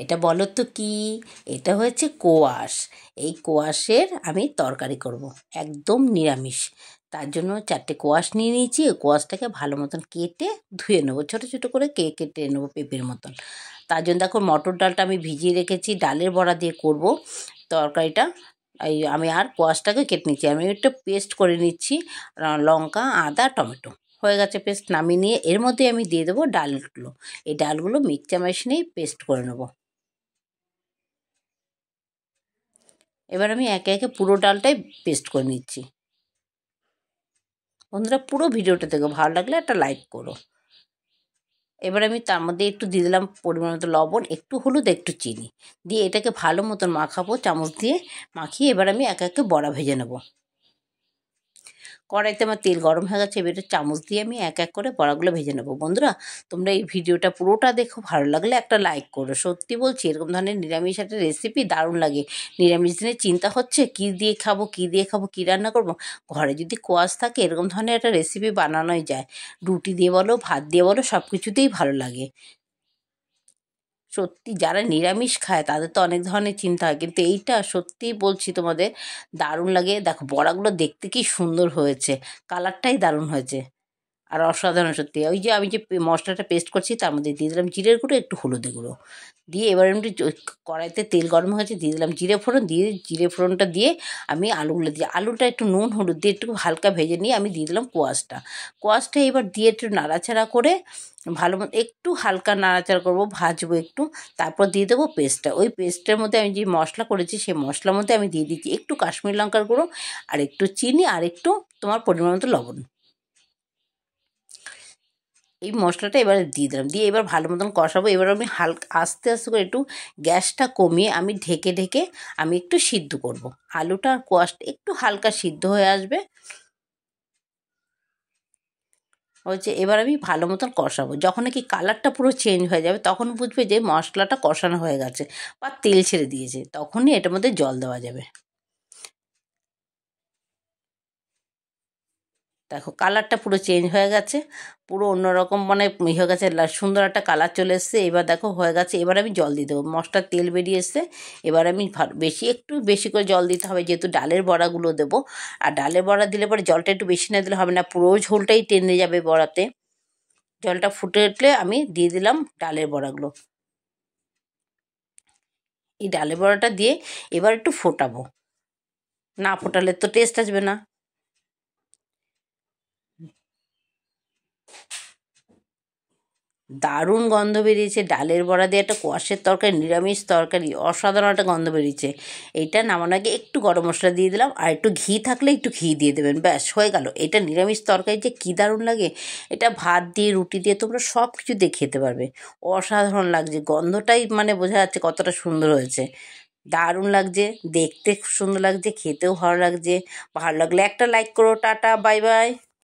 এটা বলো তো কি? এটা হচ্ছে কোয়াশ। এই কোয়াশের আমি তরকারি করব, একদম নিরামিষ। তার জন্য 4টে কোয়াশ নিয়ে নিয়েছি। ওই কোয়াশটাকে ভালো মতন কেটে ধুয়ে নেবো, ছোটো ছোটো করে কেটে নেবো পেঁপের মতন। তার জন্য দেখো মটর ডালটা আমি ভিজিয়ে রেখেছি, ডালের বড়া দিয়ে করব তরকারিটা। এই আমি আর কোয়াশটাকে কেটে নিচ্ছি, আমি একটু পেস্ট করে নিচ্ছি, লঙ্কা আদা টমেটো। হয়ে গেছে পেস্ট, নামিয়ে নিয়ে এর মধ্যে আমি দিয়ে দেবো ডালগুলো। এই ডালগুলো মিক্সচার মেশিনেই পেস্ট করে নেবো। এবার আমি একে একে পুরো ডালটাই পেস্ট করে নিচ্ছি। বন্ধুরা পুরো ভিডিওটা দেখো, ভালো লাগলে একটা লাইক করো। এবার আমি তার মধ্যে একটু দিয়ে দিলাম পরিমাণ মতো লবণ, একটু হলুদ, একটু চিনি দিয়ে এটাকে ভালো মতন মাখাবো চামচ দিয়ে। মাখিয়ে এবার আমি একে একে বড়া ভেজে নেবো। কড়াইতে আমার তেল গরম হয়ে গেছে, এবার চামচ দিয়ে আমি এক এক করে বড়াগুলো ভেজে নেবো। বন্ধুরা তোমরা এই ভিডিওটা পুরোটা দেখো, ভালো লাগলে একটা লাইক করো। সত্যি বলছি, এরকম ধরনের নিরামিষ একটা রেসিপি দারুণ লাগে। নিরামিষ দিনে চিন্তা হচ্ছে কী দিয়ে খাবো, কী দিয়ে খাবো, কী রান্না করবো, ঘরে যদি কোয়াশ থাকে এরকম ধরনের একটা রেসিপি বানানোই যায়। রুটি দিয়ে বলো, ভাত দিয়ে বলো, সব কিছুতেই ভালো লাগে। সত্যি যারা নিরামিষ খায় তাদের তো অনেক ধরনের চিন্তা হয়, কিন্তু এইটা সত্যিই বলছি তোমাদের দারুণ লাগে। দেখো বড়াগুলো দেখতে কি সুন্দর হয়েছে, কালারটাই দারুণ হয়েছে আর অসাধারণ সত্যি। ওই যে আমি যে মশলাটা পেস্ট করছি তার মধ্যে দিয়ে দিলাম জিরের গুঁড়ো, একটু হলুদের গুঁড়ো দিয়ে এবার আমি কড়াইতে তেল গরম হয়েছে, দিয়ে দিলাম জিরে ফোড়ন, দিয়ে জিরে ফোড়নটা দিয়ে আমি আলুগুলো দিয়ে, আলুটা একটু নুন হলুদ দিয়ে একটু হালকা ভেজে নিয়ে আমি দিয়ে দিলাম কোয়াশটা এবার দিয়ে একটু নাড়াচাড়া করে ভালো মতো একটু হালকা নাড়াচাড়া করবো, ভাজবো একটু। তারপর দিয়ে দেবো পেস্টটা। ওই পেস্টের মধ্যে আমি যে মশলা করেছি সেই মশলার মধ্যে আমি দিয়ে দিচ্ছি একটু কাশ্মীরি লঙ্কার গুঁড়ো, আর একটু চিনি, আর একটু তোমার পরিমাণ মতো লবণ। এই মশলাটা এবারে দিয়ে দিলাম, দিয়ে এবার ভালো মতন কষাবো। এবার আমি হালকা আস্তে আস্তে করে একটু গ্যাসটা কমিয়ে আমি ঢেকে ঢেকে আমি একটু সিদ্ধ করব। আলুটা আর কোয়াশটা একটু হালকা সিদ্ধ হয়ে আসবে হচ্ছে, এবার আমি ভালো মতন কষাবো। যখন নাকি কালারটা পুরো চেঞ্জ হয়ে যাবে তখন বুঝবে যে মশলাটা কষানো হয়ে গেছে বা তেল ছেড়ে দিয়েছে, তখনই এটার মধ্যে জল দেওয়া যাবে। দেখো কালারটা পুরো চেঞ্জ হয়ে গেছে, পুরো অন্যরকম মানে হয়ে গেছে, সুন্দর একটা কালার চলে এসছে। এবার দেখো হয়ে গেছে, এবার আমি জল দিয়ে দেবো। মশলার তেল বেরিয়ে এসছে, এবার আমি একটু বেশি করে জল দিতে হবে যেহেতু ডালের বড়াগুলো দেবো। আর ডালের বড়া দিলে পরে জলটা একটু বেশি না দিলে হবে না, পুরো ঝোলটাই টেনে যাবে বড়াতে। জলটা ফুটে উঠলে আমি দিয়ে দিলাম ডালের বড়াগুলো। এই ডালের বড়াটা দিয়ে এবার একটু ফোটাবো, না ফোটালে তো টেস্ট আসবে না। দারুণ গন্ধ বেরিয়েছে ডালের বড়া দিয়ে একটা কোয়াশের তরকারি, নিরামিষ তরকারি, অসাধারণ একটা গন্ধ বেরিয়েছে। এইটা নামানোর আগে একটু গরম মশলা দিয়ে দিলাম, আর একটু ঘি থাকলে একটু ঘি দিয়ে দেবেন, ব্যাস হয়ে গেল। এটা নিরামিষ তরকারি যে কী দারুণ লাগে, এটা ভাত দিয়ে রুটি দিয়ে তোমরা সব কিছু দিয়ে খেতে পারবে। অসাধারণ লাগছে, গন্ধটাই মানে বোঝা যাচ্ছে কতটা সুন্দর হয়েছে। দারুণ লাগছে, দেখতে খুব সুন্দর লাগছে, খেতেও ভালো লাগছে। ভালো লাগলে একটা লাইক করো। Tata, bye bye.